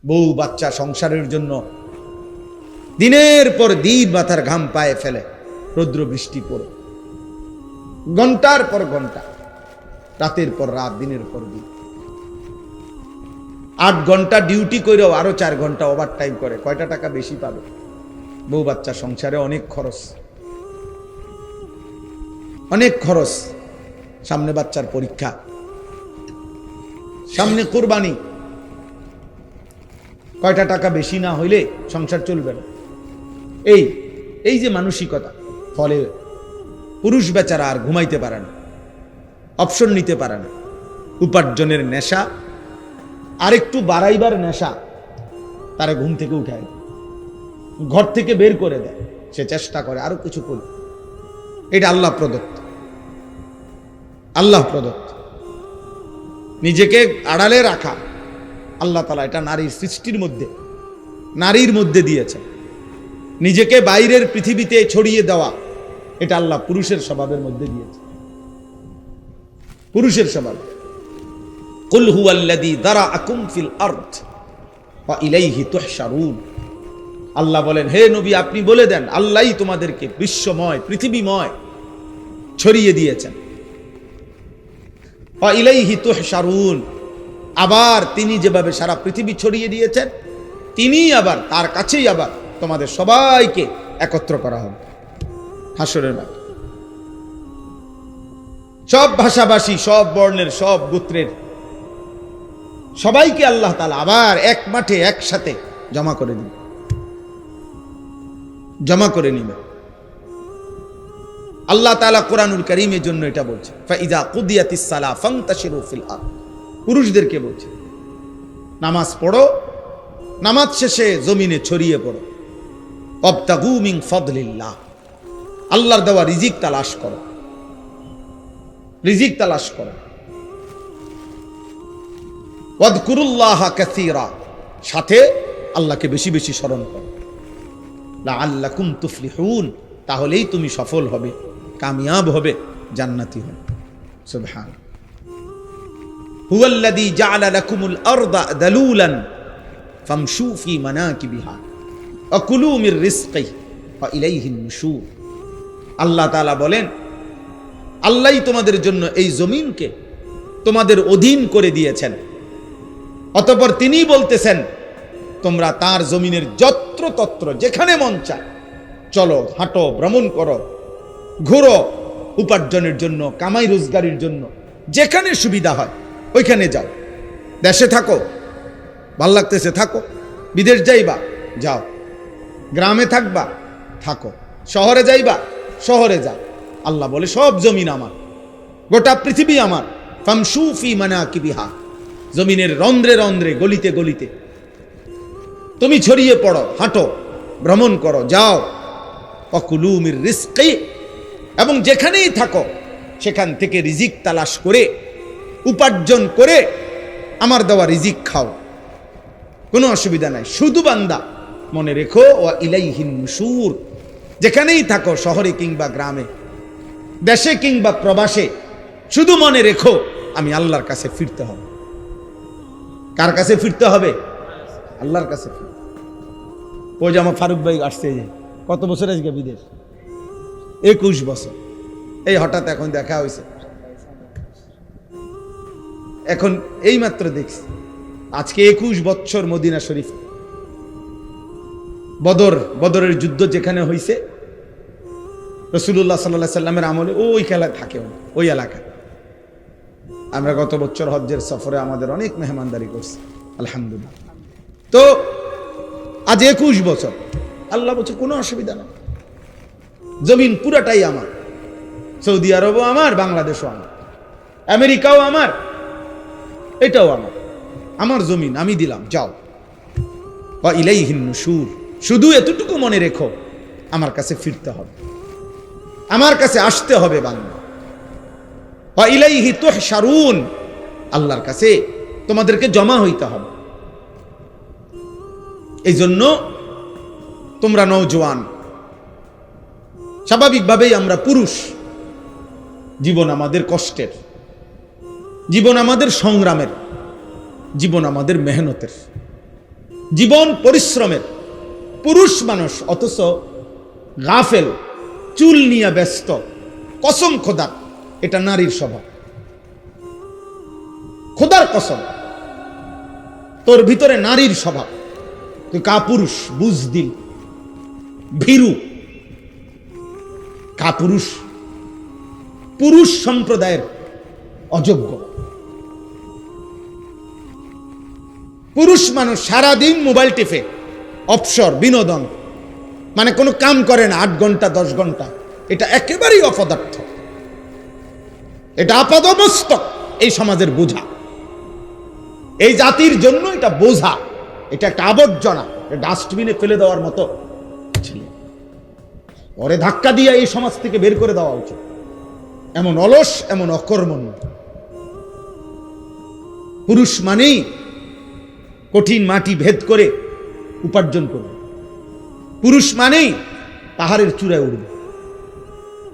বউ বাচ্চা সংসারের জন্য দিনের পর দিন মাথার ঘাম পায়ে ফেলে, রৌদ্র বৃষ্টি পড়ে, ঘন্টার পর ঘন্টা, রাতের পর রাত, দিনের পর দিন, 8 ঘন্টা ডিউটি করেও আরো 4 ঘন্টা ওভার টাইম করে, কয়টা টাকা বেশি পাবে? বউ বাচ্চা সংসারে অনেক খরচ, অনেক খরচ। সামনে বাচ্চার পরীক্ষা, সামনে কোরবানি, কয়টা টাকা বেশি না হইলে সংসার চলবে না। এই যে মানসিকতা, ফলে পুরুষ বেচারা আর ঘুমাইতে পারে না, অপশন নিতে পারে না। উপার্জনের নেশা, আরেকটু বাড়াইবার নেশা তারা ঘুম থেকে উঠায়, ঘর থেকে বের করে দেয়। সে চেষ্টা করে আরো কিছু করবে। এটা আল্লাহ প্রদত্ত, আল্লাহ প্রদত্ত। নিজেকে আড়ালে রাখা আল্লাহ তাআলা এটা নারীর সৃষ্টির মধ্যে, নারীর মধ্যে দিয়েছে। নিজেকে বাইরের পৃথিবীতে ছড়িয়ে দেওয়া এটা আল্লাহ পুরুষের স্বভাবের মধ্যে দিয়েছে, পুরুষের স্বভাব। কুল হুয়াল্লাযী দারাআকুম ফিল আরদ ওয়া ইলাইহি তুহশারুন। আল্লাহ বলেন, হে নবী আপনি বলে দেন, আল্লাহই তোমাদেরকে বিশ্বময়, পৃথিবীময় ছড়িয়ে দিয়েছেন। ওয়া ইলাইহি তুহশারুন, আবার তিনি যেভাবে সারা পৃথিবী ছড়িয়ে দিয়েছেন, তিনি আবার তার কাছেই আবার তোমাদের সবাইকে একত্র করা হবে হাসরের মাঠে। সব ভাষাভাষী, সব বর্ণের, সব গোত্রের সবাইকে আল্লাহ তাআলা আবার এক মাঠে একসাথে জমা করে দিবে, জমা করে নিবে। আল্লাহ তাআলা কোরআনুল কারীমের জন্য এটা বলছে, ফাইযা কুদিয়াতিস সালাহ ফান্তাশিরু ফিল আরদ। পুরুষদেরকে বলছে, নামাজ পড়ো, নামাজ শেষে জমিনে ছড়িয়ে পড়ো। ওয়াবতাগু মিন ফাদলিল্লাহ, আল্লাহর দেওয়া রিজিক তালাশ করো, রিজিক তালাশ করো। ওয়াযকুরুল্লাহা কাসীরা, সাথে আল্লাহকে বেশি বেশি স্মরণ করো। লাআল্লাকুম তুফলিহুন, তাহলেই তুমি সফল হবে, কামিয়াব হবে, জান্নাতি হবে। সুবহানাল্লাহ। হুয়াল্লাযী জাআলা লাকুমুল আরদা দালুলান ফামশু ফি মানাকিবিহা ওয়া কুলু মির রিজকিহি ওয়া ইলাইহিন নুশুর। আল্লাহ তাআলা বলেন, আল্লাহই তোমাদের জন্য এই জমিনকে তোমাদের অধীন করে দিয়েছেন। অতঃপর তিনি বলতেছেন, তোমরা তার জমিনের যত্রতত্র যেখানে মন চায় চলো, হাঁটো, ভ্রমণ করো, ঘুরো, উপার্জনের জন্য, কামাই রোজগারের জন্য যেখানে সুবিধা হয় ওইখানে যাও। দেশে থাকো, ভাল লাগতেছে থাকো, বিদেশ যাইবা যাও, গ্রামে থাকবা থাকো, শহরে যাইবা শহরে যাও। আল্লাহ বলে, সব জমিন আমার, গোটা পৃথিবী আমার। ফামশু ফি মানাকিবিহা, জমিনের রন্ধ্রে রন্ধ্রে, গলিতে গলিতে তুমি ছড়িয়ে পড়ো, হাঁটো, ভ্রমণ করো, যাও। ওয়াকুলু মির রিজকি, এবং যেখানেই থাকো সেখান থেকে রিজিক তালাশ করে, উপার্জন করে আমার দেওয়া রিজিক খাও, কোনো অসুবিধা নাই। শুধু বান্দা মনে রেখো, ওয়া ইলাইহিন নুশুর, যেখানেই থাকো, শহরে কিংবা গ্রামে, দেশে কিংবা প্রবাসে, শুধু মনে রেখো আমি আল্লাহর কাছে ফিরতে হবে। কার কাছে ফিরতে হবে? আল্লাহর কাছে। ওই যে আমার ফারুক ভাই আসছে, যে কত বছর আজকে বিদেশ? 21 বছর। এই হঠাৎ এখন দেখা হয়েছে, এখন এই মাত্র দেখছি, আজকে 21 বছর মদিনা শরীফ। বদরের যুদ্ধ যেখানে হয়েছে, রাসূলুল্লাহ সাল্লাল্লাহু আলাইহি সাল্লামের আমলে ওই খেলা থাকে, ওই এলাকায়। আমরা গত বছর হজ্জের সফরে আমাদের অনেক মেহমানদারি করছি, আলহামদুলিল্লাহ। তো আজ 21 বছর, আল্লাহ বলছে কোনো অসুবিধা নেই, জমিন পুরাটাই আমার। সৌদি আরবও আমার, বাংলাদেশও আমার, আমেরিকাও আমার, এটাও আমার, আমার জমিন আমি দিলাম, যাও। ওয়া ইলাইহিন নুশুর, শুধু এতটুকু মনে রেখো আমার কাছে ফিরতে হবে, আমার কাছে আসতে হবে বান্দা। ওয়া ইলাইহি তুহশারুন, আল্লাহর কাছে তোমাদেরকে জমা হইতে হবে। এই জন্য তোমরা নওজোয়ান, স্বাভাবিকভাবেই আমরা পুরুষ, জীবন আমাদের কষ্টের, জীবন আমাদের সংগ্রামের, জীবন আমাদের মেহনতের। জীবন পরিশ্রমের পুরুষ মানুষ, অথচ গাফেল, চুল নিয়ে ব্যস্ত। কসম খোদা, এটা নারীর স্বভাব। খোদার কসম, তোর ভিতরে নারীর স্বভাব। তুই কাপুরুষ, বুঝদিল, ভীরু, কাপুরুষ, পুরুষ সম্প্রদায়ের অযোগ্য। পুরুষ মানুষ সারাদিন মোবাইল টিপে, অবসর, বিনোদন, মানে কোনো কাম করে না 8 ঘন্টা 10 ঘন্টা। এটা একেবারেই অপদার্থ, এটা আপাদমস্তক এই সমাজের বোঝা, এই জাতির জন্য এটা বোঝা, এটা একটা আবর্জনা, ডাস্টবিনে ফেলে দেওয়ার মতো ছেলে। ওরে ধাক্কা দিয়ে এই সমাজ থেকে বের করে দেওয়া উচিত। এমন অলস, এমন অকর্মণ্য। পুরুষ মানেই কঠিন মাটি ভেদ করে উপার্জন করবে। পুরুষ মানেই পাহাড়ের চূড়ায় উঠবে।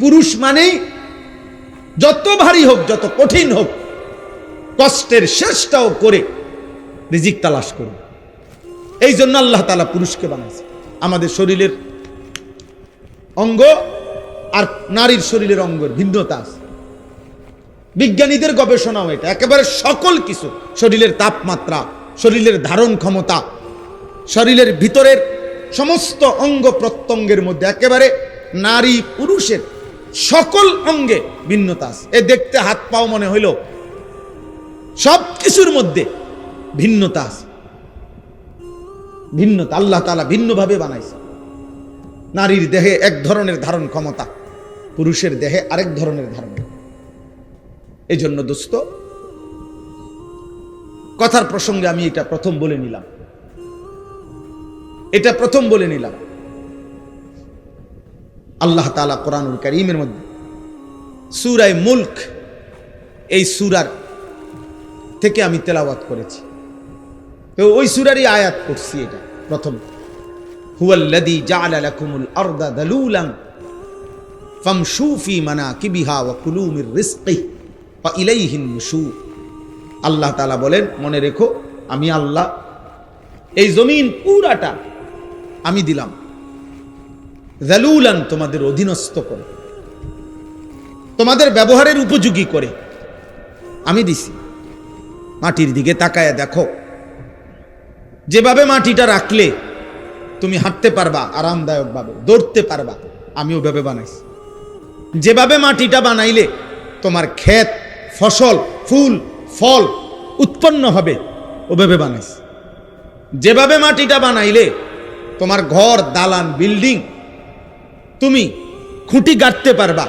পুরুষ মানেই যত ভারী হোক, যত কঠিন হোক, কষ্টের শেষটাও করে রিজিক তালাশ করবে। এই জন্য আল্লাহ তাআলা পুরুষকে বানাইছে। আমাদের শরীরের অঙ্গ আর নারীর শরীরের অঙ্গের ভিন্নতা আছে। বিজ্ঞানীদের গবেষণাও এটা। একেবারে সকল কিছু, শরীরের তাপমাত্রা, শরীরের ধারণ ক্ষমতা, শরীরের ভিতরের সমস্ত অঙ্গ প্রত্যঙ্গের মধ্যে একেবারে নারী পুরুষের সকল অঙ্গে ভিন্নতা আছে। এ দেখতে হাত পাও মনে হইল, সব কিছুর মধ্যে ভিন্নতা আছে। ভিন্নতা আল্লাহ তাআলা ভিন্নভাবে বানাইছে। নারীর দেহে এক ধরনের ধারণ ক্ষমতা, পুরুষের দেহে আরেক ধরনের ধারণ। এই জন্য দোস্ত, কথার প্রসঙ্গে আমি এটা প্রথম বলে নিলাম, আল্লাহ তাআলা কোরআনুল কারীমের মধ্যে সূরা মুলক, এই সূরার থেকে আমি তেলাওয়াত করেছি, তো ওই সূরারই আয়াত পড়ছি। এটা প্রথম, হুয়াল্লাযী জাআলা লাকুমুল আরদা দালুলান ফামশু ফি মানাকিবিহা ওয়া কুলু মির রিজকিহি ওয়া ইলাইহিন নুশুর। আল্লাহ তাআলা বলেন, মনে রেখো, আমি আল্লাহ এই জমিন পুরাটা আমি দিলাম যালুলান, তোমাদের অধীনস্থ করে, তোমাদের ব্যবহারের উপযোগী করে আমি দিছি। মাটির দিকে তাকায় দেখো, যেভাবে মাটিটা রাখলে তুমি হাঁটতে পারবা আরামদায়কভাবে, দৌড়তে পারবা, আমি ওভাবে বানাইছি। যেভাবে মাটিটা বানাইলে তোমার ক্ষেত, ফসল, ফুল, ফল উৎপন্ন হবে, ওভাবে বানাইছি। যেভাবে মাটিটা বানাইলে তোমার ঘর, দালান, বিল্ডিং তুমি খুঁটি গাঁথতে পারবা,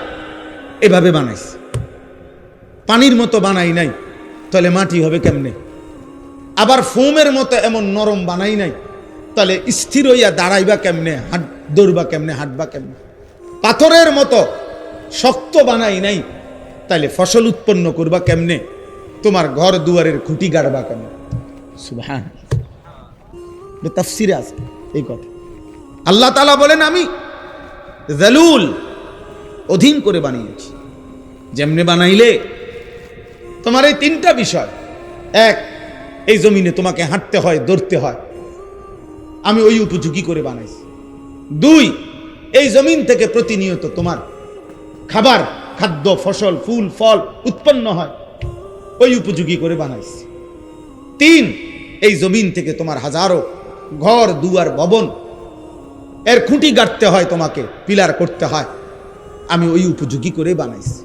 এভাবে বানাইছি। পানির মতো বানাই নাই, তাহলে মাটি হবে কেমনে? আবার ফোমের মতো এমন নরম বানাই নাই, তাহলে স্থির হইয়া দাঁড়াইবা কেমনে, দৌড়বা কেমনে, হাঁটবা কেমনে? পাথরের মতো শক্ত বানাই নাই, তাহলে ফসল উৎপন্ন করবা কেমনে? তোমার ঘর দুয়ারের খুঁটি গাড়বা কেমনে? সুবহানাল্লাহ, তাফসীরে আছে এই কথা। আল্লাহ তাআলা বলেন, আমি যালুল, অধীন করে বানিয়েছি। যেমনে বানাইলে তোমার এই 3টা বিষয়, এক, এই জমিনে তোমাকে হাঁটতে হয়, দৌড়তে হয়, আমি ওই উপযোগী করে বানাইছি। 2, এই জমিন থেকে প্রতিনিয়ত তোমার খাবার, খাদ্য, ফসল, ফুল, ফল উৎপন্ন হয়, ওই উপযোগী করে বানাইছি। 3, এই জমিন থেকে তোমার হাজারো ঘর, দুয়ার, ভবন, এর খুঁটি গাঁথতে হয়, তোমাকে পিলার করতে হয়, আমি ওই উপযোগী করে বানাইছি।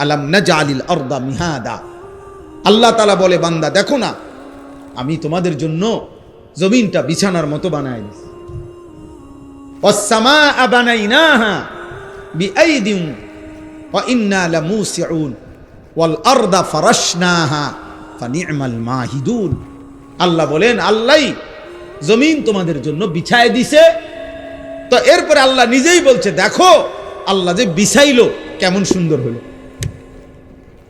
আলাম নাজআলিল আরদা মিহাদা। আল্লাহ তাআলা বলে, বান্দা দেখো না, আমি তোমাদের জন্য জমিনটা বিছানার মতো বানাই দিয়েছি। ওয়াস সামাআ বানাইনাহা বিআইদিন ওয়া ইন্না লামুসিউন ওয়াল আরদা ফারাশনাহা ফানি'মাল মাহিদুন। আল্লাহ বলেন, আল্লাহই জমিন তোমাদের জন্য বিছায় দিছে। তো এরপরে আল্লাহ নিজেই বলছে, দেখো আল্লাহ যে বিছাইলো কেমন সুন্দর হলো।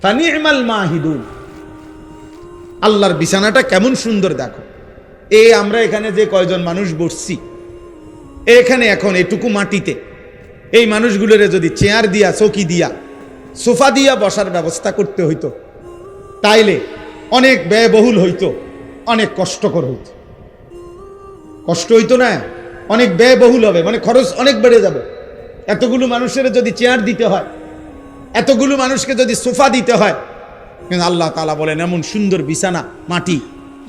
ফানি'মাল মাহিদুন, আল্লাহর বিছানাটা কেমন সুন্দর দেখো। আমরা এখানে যে কয়জন মানুষ বসছি, এখানে এখন এটুকু মাটিতে এই মানুষগুলোরে যদি চেয়ার দিয়া, চৌকি দিয়া, সোফা দিয়া বসার ব্যবস্থা করতে হইতো, তাইলে অনেক ব্যয়বহুল হইতো, অনেক কষ্টকর হইতো। কষ্ট হইতো না, অনেক ব্যয়বহুল হবে, মানে খরচ অনেক বেড়ে যাবে। এতগুলো মানুষের যদি চেয়ার দিতে হয়, এতগুলো মানুষকে যদি সোফা দিতে হয়, কিন্তু আল্লাহ তাআলা বলেন এমন সুন্দর বিছানা মাটি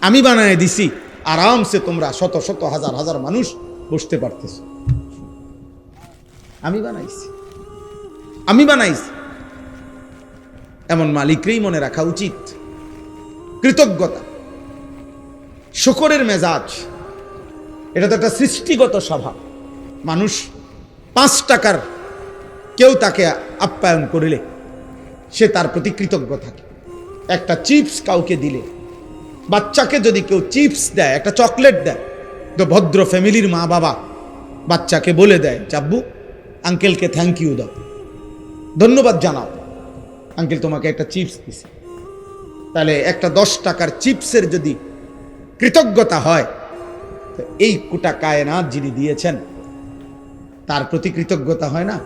আমি বানায় দিছি, আরামসে তোমরা শত শত হাজার হাজার মানুষ বসতে পারতেছ। আমি বানাইছি, আমি বানাইছি। এমন মালিকরেই মনে রাখা উচিত। কৃতজ্ঞতা, শুকরের মেজাজ, এটা তো একটা সৃষ্টিগত স্বভাব। মানুষ 5 টাকার কেউ তাকে আপ্যায়ন করলে সে তার প্রতি কৃতজ্ঞ থাকে। একটা চিপস কাউকে দিলে, বাচ্চাকে যদি কেউ চিপস দেয়, একটা চকলেট দেয়, তো ভদ্র ফ্যামিলির মা বাবা বাচ্চাকে বলে দেয়, চাব্বু আঙ্কেলকে থ্যাংক ইউ দাও, ধন্যবাদ জানাও, আঙ্কেল তোমাকে একটা চিপস দিছে। তাহলে একটা 10 টাকার চিপসের যদি কৃতজ্ঞতা হয়, তো এই গোটা কায়নাত যিনি দিয়েছেন তার প্রতি কৃতজ্ঞতা হয় না?